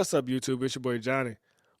What's up, YouTube? It's your boy Johnny.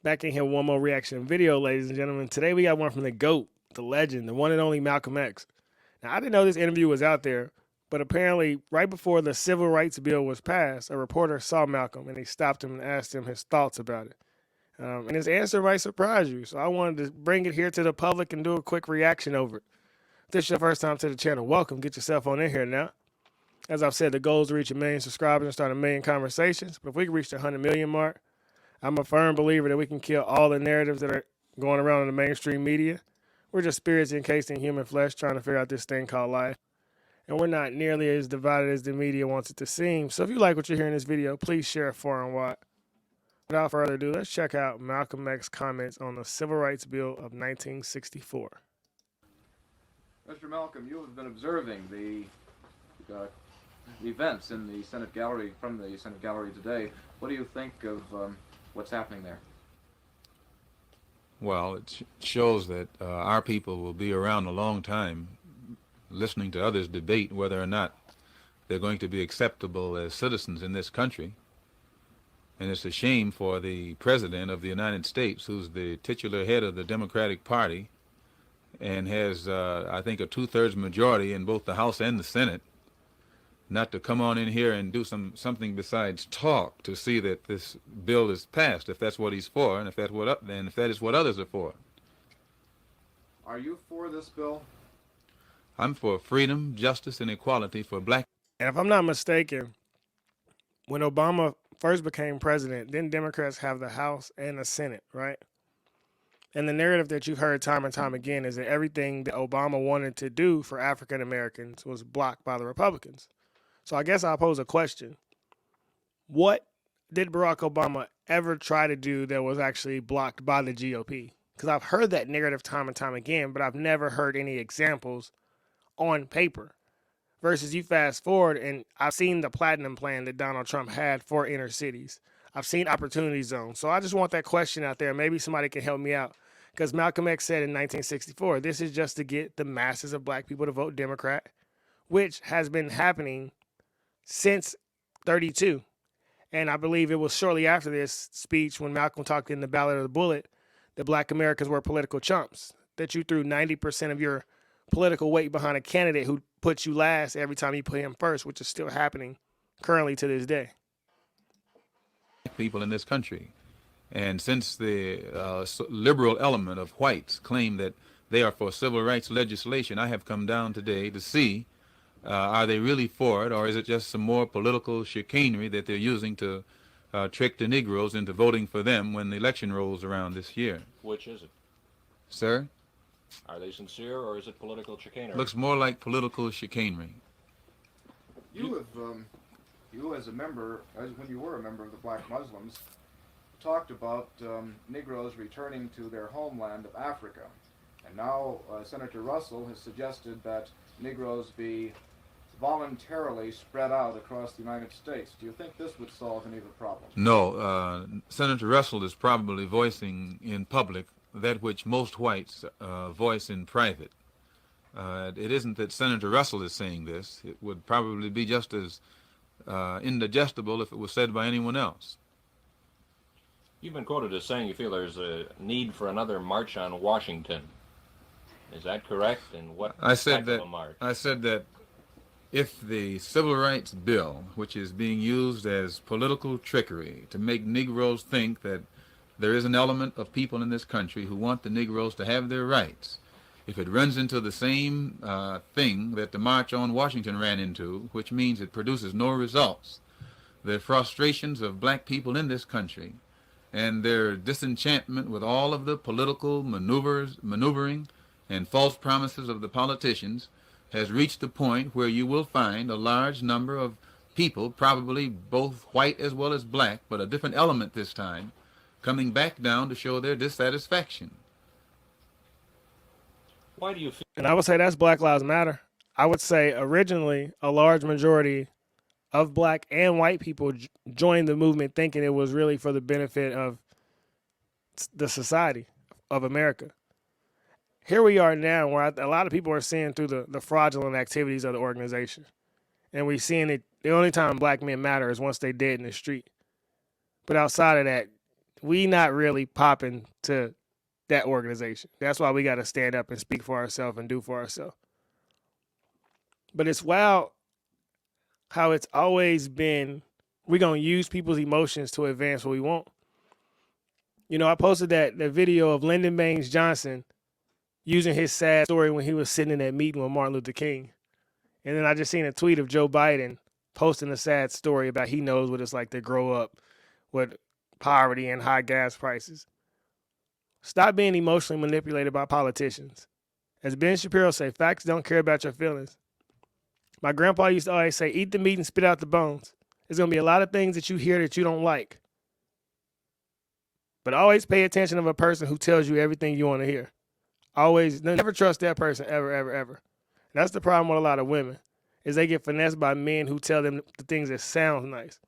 Back in here with one more reaction video, ladies and gentlemen. Today we got one from the GOAT, the legend, the one and only Malcolm X. Now, I didn't know this interview was out there, but apparently right before the Civil Rights Bill was passed, a reporter saw Malcolm and he stopped him and asked him his thoughts about it. And his answer might surprise you, so I wanted to bring it here to the public and do a quick reaction over it. If this is your first time to the channel, welcome. Get yourself on in here now. As I've said, the goal is to reach 1 million subscribers and start 1 million conversations. But if we can reach the 100 million mark, I'm a firm believer that we can kill all the narratives that are going around in the mainstream media. We're just spirits encased in human flesh trying to figure out this thing called life. And we're not nearly as divided as the media wants it to seem. So if you like what you hear in this video, please share it far and wide. Without further ado, let's check out Malcolm X's comments on the Civil Rights Bill of 1964. Mr. Malcolm, you have been observing the events in the Senate gallery, from the Senate gallery today. What do you think of what's happening there? Well, it shows that our people will be around a long time listening to others debate whether or not they're going to be acceptable as citizens in this country. And it's a shame for the President of the United States, who's the titular head of the Democratic Party and has, I think, a 2/3 majority in both the House and the Senate, not to come on in here and do something besides talk to see that this bill is passed, if that's what he's for, and if that is what others are for. Are you for this bill? I'm for freedom, justice, and equality for black. And if I'm not mistaken, when Obama first became president, didn't Democrats have the House and the Senate, right? And the narrative that you've heard time and time again is that everything that Obama wanted to do for African Americans was blocked by the Republicans. So I guess I'll pose a question. What did Barack Obama ever try to do that was actually blocked by the GOP? Because I've heard that narrative time and time again, but I've never heard any examples on paper. Versus you fast forward, and I've seen the platinum plan that Donald Trump had for inner cities. I've seen opportunity zones. So I just want that question out there. Maybe somebody can help me out. Because Malcolm X said in 1964, this is just to get the masses of black people to vote Democrat, which has been happening since 32. And I believe it was shortly after this speech when Malcolm talked in the Ballad of the Bullet that black Americans were political chumps, that you threw 90% of your political weight behind a candidate who puts you last every time you put him first, which is still happening currently to this day. People in this country. And since the liberal element of whites claim that they are for civil rights legislation, I have come down today to see are they really for it, or is it just some more political chicanery that they're using to trick the Negroes into voting for them when the election rolls around this year? Which is it? Sir? Are they sincere, or is it political chicanery? Looks more like political chicanery. You as a member, when you were a member of the Black Muslims, talked about Negroes returning to their homeland of Africa. And now Senator Russell has suggested that Negroes be voluntarily spread out across the United States. Do you think this would solve any of the problems? No. Senator Russell is probably voicing in public that which most whites voice in private. It isn't that Senator Russell is saying this. It would probably be just as indigestible if it was said by anyone else. You've been quoted as saying you feel there's a need for another march on Washington. Is that correct? And what type of a march? I said that if the Civil Rights Bill, which is being used as political trickery to make Negroes think that there is an element of people in this country who want the Negroes to have their rights, if it runs into the same thing that the March on Washington ran into, which means it produces no results, the frustrations of black people in this country and their disenchantment with all of the political maneuvering and false promises of the politicians has reached the point where you will find a large number of people, probably both white as well as black, but a different element this time, coming back down to show their dissatisfaction. Why do you feel? And I would say that's Black Lives Matter. I would say originally a large majority of black and white people joined the movement thinking it was really for the benefit of the society of America. Here we are now where a lot of people are seeing through the fraudulent activities of the organization. And we're seeing it, the only time black men matter is once they're dead in the street. But outside of that, we not really popping to that organization. That's why we got to stand up and speak for ourselves and do for ourselves. But it's wild how it's always been we're going to use people's emotions to advance what we want. You know, I posted that video of Lyndon Baines Johnson using his sad story when he was sitting in that meeting with Martin Luther King. And then I just seen a tweet of Joe Biden posting a sad story about he knows what it's like to grow up with poverty and high gas prices. Stop being emotionally manipulated by politicians. As Ben Shapiro say, facts don't care about your feelings. My grandpa used to always say, eat the meat and spit out the bones. There's going to be a lot of things that you hear that you don't like. But always pay attention to a person who tells you everything you want to hear. Always, never trust that person ever, ever, ever. And that's the problem with a lot of women, is they get finessed by men who tell them the things that sound nice.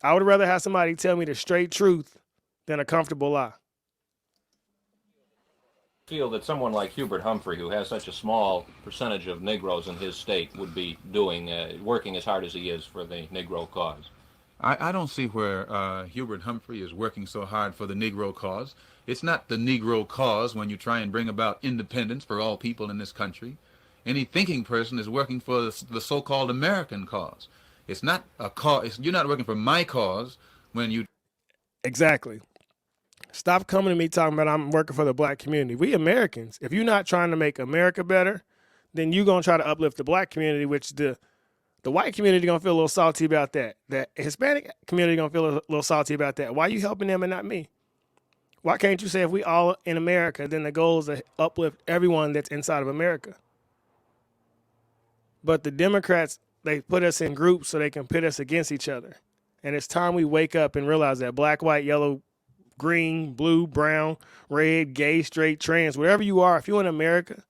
I would rather have somebody tell me the straight truth than a comfortable lie. Feel that someone like Hubert Humphrey, who has such a small percentage of Negroes in his state, would be doing, working as hard as he is for the Negro cause? I don't see where Hubert Humphrey is working so hard for the Negro cause. It's not the Negro cause when you try and bring about independence for all people in this country. Any thinking person is working for the so-called American cause. It's not a cause. You're not working for my cause when you... Exactly. Stop coming to me talking about I'm working for the black community. We Americans. If you're not trying to make America better, then you're going to try to uplift the black community, which the white community going to feel a little salty about that. The Hispanic community going to feel a little salty about that. Why are you helping them and not me? Why can't you say if we all in America, then the goal is to uplift everyone that's inside of America? But the Democrats, they put us in groups so they can pit us against each other. And it's time we wake up and realize that black, white, yellow, green, blue, brown, red, gay, straight, trans, wherever you are, if you're in America,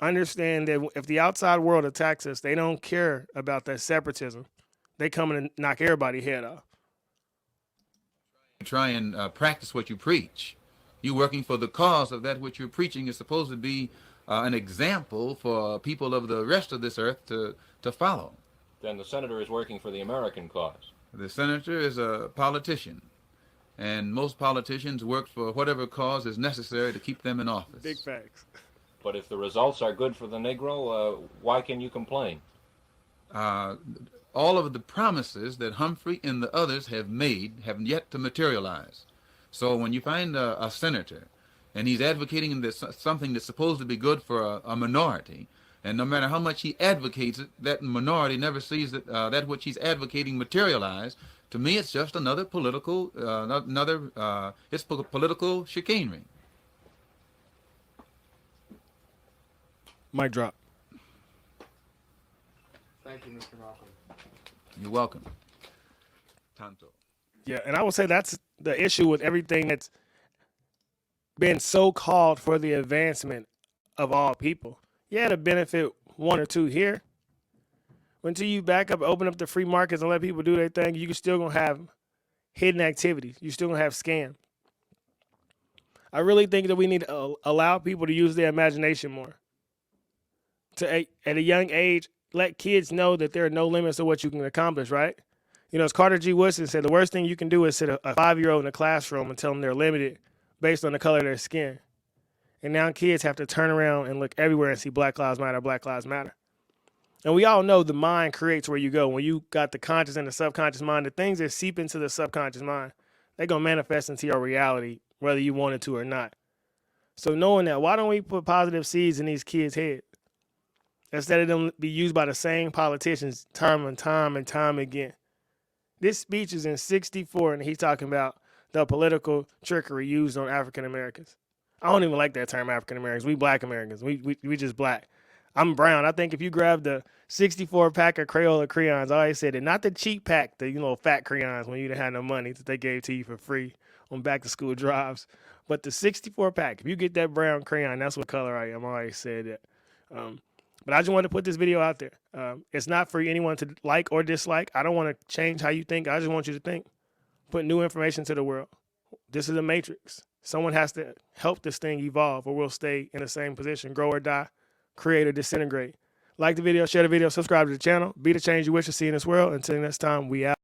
understand that if the outside world attacks us, they don't care about that separatism. They come in and knock everybody's head off. Try and practice what you preach. You working for the cause of that which you're preaching is supposed to be an example for people of the rest of this earth to follow. Then the senator is working for the American cause. The senator is a politician, and most politicians work for whatever cause is necessary to keep them in office. Big facts. But if the results are good for the Negro, why can you complain? All of the promises that Humphrey and the others have made have yet to materialize. So when you find a senator and he's advocating this, something that's supposed to be good for a minority, and no matter how much he advocates it, that minority never sees that which he's advocating materialize, to me it's just another political, it's political chicanery. Mic drop. Thank you, Mr. Malcolm. You're welcome. Tanto. Yeah, and I would say that's the issue with everything that's been so called for the advancement of all people. Yeah, to benefit one or two here. Until you back up, open up the free markets and let people do their thing, you can still gonna have hidden activities. You're still gonna have scams. I really think that we need to allow people to use their imagination more. At a young age, let kids know that there are no limits to what you can accomplish, right? You know, as Carter G. Woodson said, the worst thing you can do is sit a 5-year-old in a classroom and tell them they're limited based on the color of their skin. And now kids have to turn around and look everywhere and see Black Lives Matter, Black Lives Matter. And we all know the mind creates where you go. When you got the conscious and the subconscious mind, the things that seep into the subconscious mind, they're going to manifest into your reality, whether you wanted to or not. So knowing that, why don't we put positive seeds in these kids' heads? Instead of them be used by the same politicians time and time again. This speech is in 64, and he's talking about the political trickery used on African Americans. I don't even like that term, African Americans. We black Americans. We just black. I'm brown. I think if you grab the 64 pack of Crayola crayons, I always said it, not the cheap pack, the fat crayons when you didn't have no money that they gave to you for free on back to school drives, but the 64 pack. If you get that brown crayon, that's what color I am. I always said that. But I just wanted to put this video out there. It's not for anyone to like or dislike. I don't want to change how you think. I just want you to think. Put new information to the world. This is a matrix. Someone has to help this thing evolve or we'll stay in the same position, grow or die, create or disintegrate. Like the video, share the video, subscribe to the channel. Be the change you wish to see in this world. Until next time, we out.